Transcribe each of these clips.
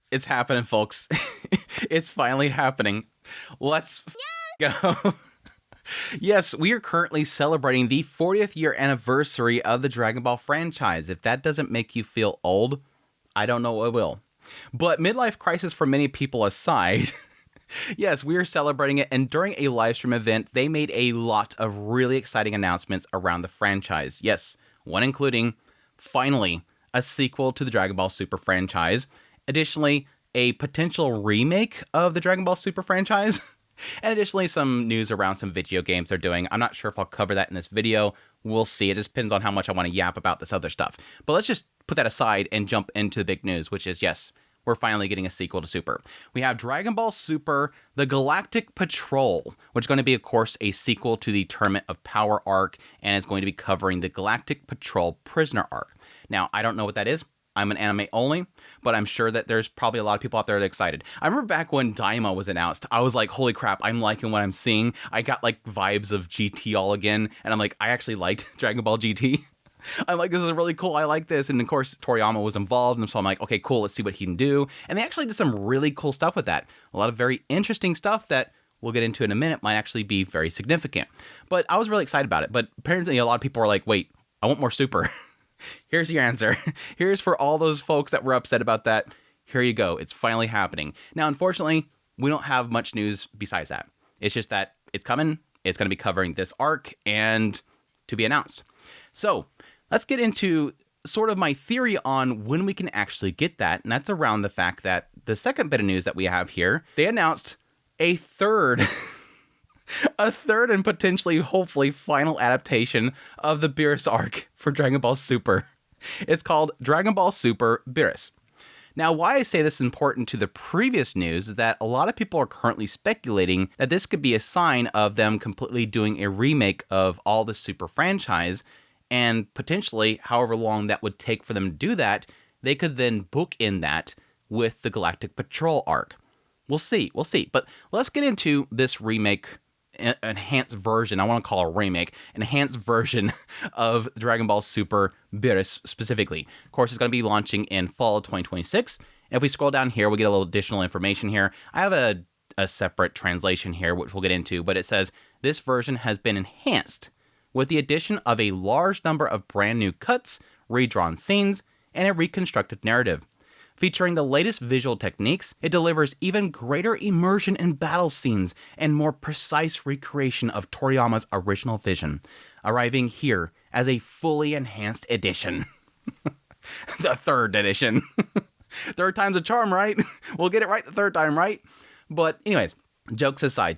It's happening, folks. It's finally happening. Let's go. Yes, we are currently celebrating the 40th year anniversary of the Dragon Ball franchise. If that doesn't make you feel old, I don't know what will. But midlife crisis for many people aside, yes, we are celebrating it, and during a live stream event, they made a lot of really exciting announcements around the franchise. Yes, one including, finally, a sequel to the Dragon Ball Super franchise. Additionally, a potential remake of the Dragon Ball Super franchise. And additionally, some news around some video games they're doing. I'm not sure if I'll cover that in this video. We'll see. It just depends on how much I want to yap about this other stuff. But let's just put that aside and jump into the big news, which is, yes, we're finally getting a sequel to Super. We have Dragon Ball Super, the Galactic Patrol, which is going to be, of course, a sequel to the Tournament of Power arc, and it's going to be covering the Galactic Patrol Prisoner arc. Now, I don't know what that is. I'm an anime only, but I'm sure that there's probably a lot of people out there that are excited. I remember back when Daima was announced, I was like, holy crap, I'm liking what I'm seeing. I got like vibes of GT all again, and I'm like, I actually liked Dragon Ball GT. I'm like, this is really cool, I like this. And of course, Toriyama was involved, and so I'm like, okay, cool, let's see what he can do. And they actually did some really cool stuff with that. A lot of very interesting stuff that we'll get into in a minute might actually be very significant. But I was really excited about it. But apparently a lot of people are like, wait, I want more Super. Here's your answer. Here's for all those folks that were upset about that. Here you go. It's finally happening. Now, unfortunately, we don't have much news besides that. It's just that it's coming. It's going to be covering this arc and to be announced. So let's get into sort of my theory on when we can actually get that. And that's around the fact that the second bit of news that we have here, they announced a third and potentially, hopefully, final adaptation of the Beerus Arc for Dragon Ball Super. It's called Dragon Ball Super Beerus. Now, why I say this is important to the previous news is that a lot of people are currently speculating that this could be a sign of them completely doing a remake of all the Super franchise, and potentially, however long that would take for them to do that, they could then bookend that with the Galactic Patrol arc. We'll see. But let's get into this remake, enhanced version. I want to call it a remake, enhanced version of Dragon Ball Super Beerus specifically. Of course, it's going to be launching in fall of 2026. And if we scroll down here, we get a little additional information here. I have a separate translation here, which we'll get into, but it says this version has been enhanced with the addition of a large number of brand new cuts, redrawn scenes, and a reconstructed narrative. Featuring the latest visual techniques, it delivers even greater immersion in battle scenes and more precise recreation of Toriyama's original vision, arriving here as a fully enhanced edition. The third edition. Third time's a charm, right? We'll get it right the third time, right? But anyways, jokes aside.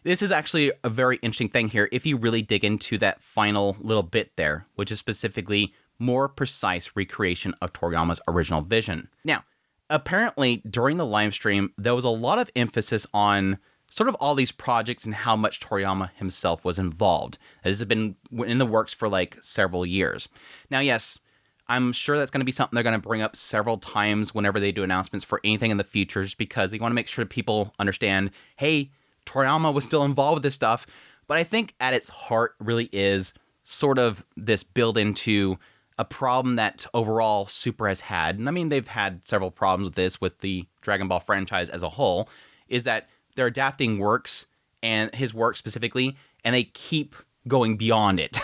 This is actually a very interesting thing here if you really dig into that final little bit there, which is specifically more precise recreation of Toriyama's original vision. Now, apparently during the live stream, there was a lot of emphasis on sort of all these projects and how much Toriyama himself was involved. This has been in the works for like several years. Now, yes, I'm sure that's going to be something they're going to bring up several times whenever they do announcements for anything in the future, just because they want to make sure people understand, hey, Toriyama was still involved with this stuff. But I think at its heart really is sort of this build into a problem that overall Super has had, and I mean, they've had several problems with this with the Dragon Ball franchise as a whole, is that they're adapting works, and his work specifically, and they keep going beyond it.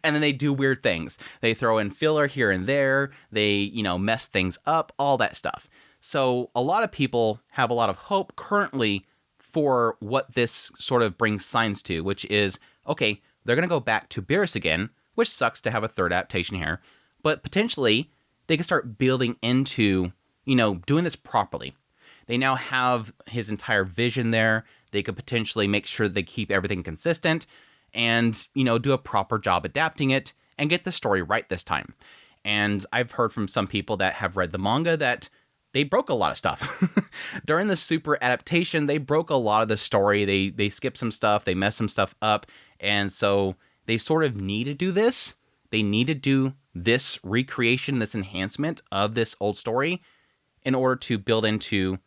And then they do weird things. They throw in filler here and there, they, mess things up, all that stuff. So a lot of people have a lot of hope currently for what this sort of brings signs to, which is, okay, they're going to go back to Beerus again, which sucks to have a third adaptation here, but potentially they can start building into, doing this properly. They now have his entire vision there. They could potentially make sure they keep everything consistent and, do a proper job adapting it and get the story right this time. And I've heard from some people that have read the manga that they broke a lot of stuff. During the Super adaptation, they broke a lot of the story. They skipped some stuff. They messed some stuff up. And so they sort of need to do this. They need to do this recreation, this enhancement of this old story in order to build into,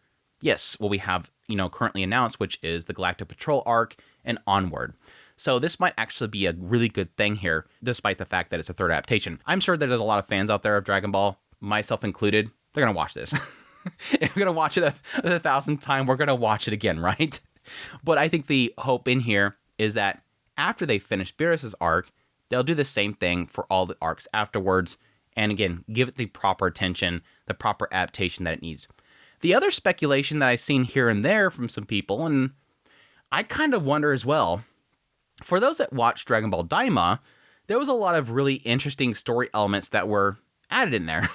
yes, what we have, currently announced, which is the Galactic Patrol arc and onward. So this might actually be a really good thing here, despite the fact that it's a third adaptation. I'm sure that there's a lot of fans out there of Dragon Ball, myself included. They're going to watch this. If we're going to watch it a 1,000th time, we're going to watch it again, right? But I think the hope in here is that after they finish Beerus's arc, they'll do the same thing for all the arcs afterwards. And again, give it the proper attention, the proper adaptation that it needs. The other speculation that I've seen here and there from some people, and I kind of wonder as well, for those that watched Dragon Ball Daima, there was a lot of really interesting story elements that were added in there.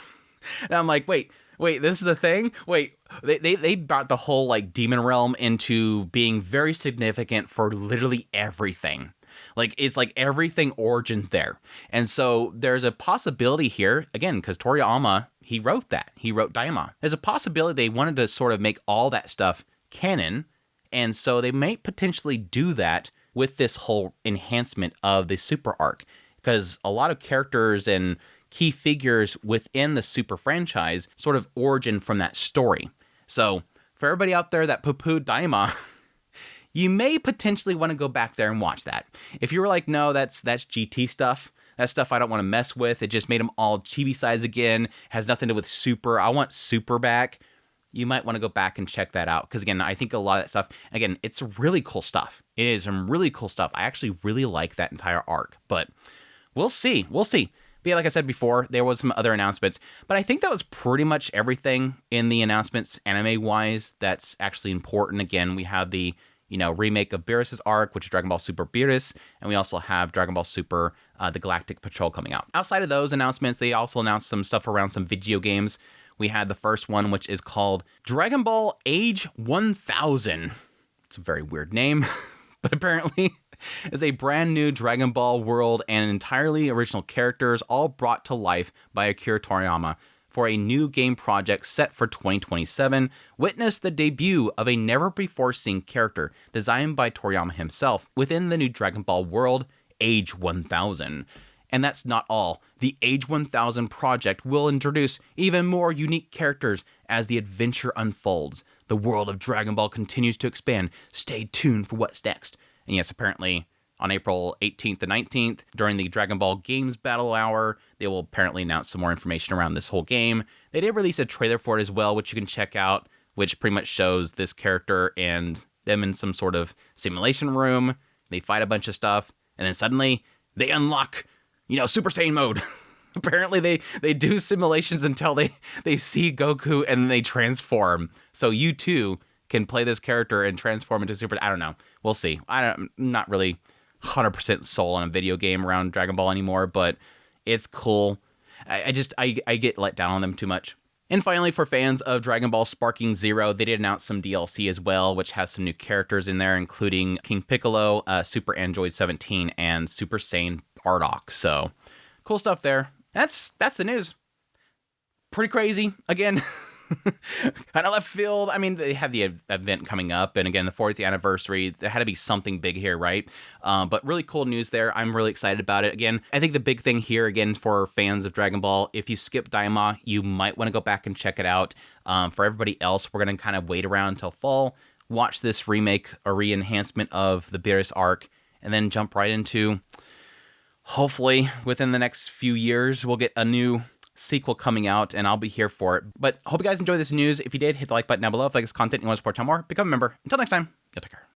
And I'm like, wait, this is the thing? Wait, they brought the whole like demon realm into being very significant for literally everything. Like, it's like everything origins there. And so there's a possibility here, again, because Toriyama, he wrote that. He wrote Daima. There's a possibility they wanted to sort of make all that stuff canon. And so they may potentially do that with this whole enhancement of the Super Arc. Because a lot of characters and key figures within the Super franchise sort of origin from that story. So for everybody out there that poo-pooed Daima, you may potentially want to go back there and watch that. If you were like, no, that's GT stuff. That's stuff I don't want to mess with. It just made them all chibi size again. Has nothing to do with Super. I want Super back. You might want to go back and check that out. Because again, I think a lot of that stuff, again, it's really cool stuff. It is some really cool stuff. I actually really like that entire arc. But we'll see. We'll see. But yeah, like I said before, there was some other announcements. But I think that was pretty much everything in the announcements anime-wise that's actually important. Again, we have the remake of Beerus' Arc, which is Dragon Ball Super Beerus, and we also have Dragon Ball Super, the Galactic Patrol coming out. Outside of those announcements, they also announced some stuff around some video games. We had the first one, which is called Dragon Ball Age 1000. It's a very weird name, but apparently is a brand new Dragon Ball world and entirely original characters, all brought to life by Akira Toriyama, for a new game project set for 2027, witness the debut of a never-before-seen character designed by Toriyama himself within the new Dragon Ball world, Age 1000. And that's not all. The Age 1000 project will introduce even more unique characters as the adventure unfolds. The world of Dragon Ball continues to expand. Stay tuned for what's next. And yes, apparently, on April 18th and 19th, during the Dragon Ball Games Battle Hour, they will apparently announce some more information around this whole game. They did release a trailer for it as well, which you can check out, which pretty much shows this character and them in some sort of simulation room. They fight a bunch of stuff, and then suddenly they unlock, Super Saiyan mode. Apparently they do simulations until they see Goku and then they transform. So you too can play this character and transform into Super. I don't know. We'll see. I'm not really 100% sold on a video game around Dragon Ball anymore, but it's cool. I get let down on them too much. And finally, for fans of Dragon Ball Sparking Zero, they did announce some DLC as well, which has some new characters in there, including King Piccolo, Super Android 17, and Super Saiyan Bardock. So cool stuff there. That's the news. Pretty crazy. Again, kind of left field. I mean, they had the event coming up, and again, the 40th anniversary. There had to be something big here, right? But really cool news there. I'm really excited about it. Again, I think the big thing here, again, for fans of Dragon Ball, if you skip Daima, you might want to go back and check it out. For everybody else, we're going to kind of wait around until fall, watch this remake or re-enhancement of the Beerus Arc, and then jump right into, hopefully, within the next few years, we'll get a new sequel coming out, and I'll be here for it. But hope you guys enjoyed this news. If you did, hit the like button down below. If you like this content and you want to support more, become a member. Until next time, you'll take care.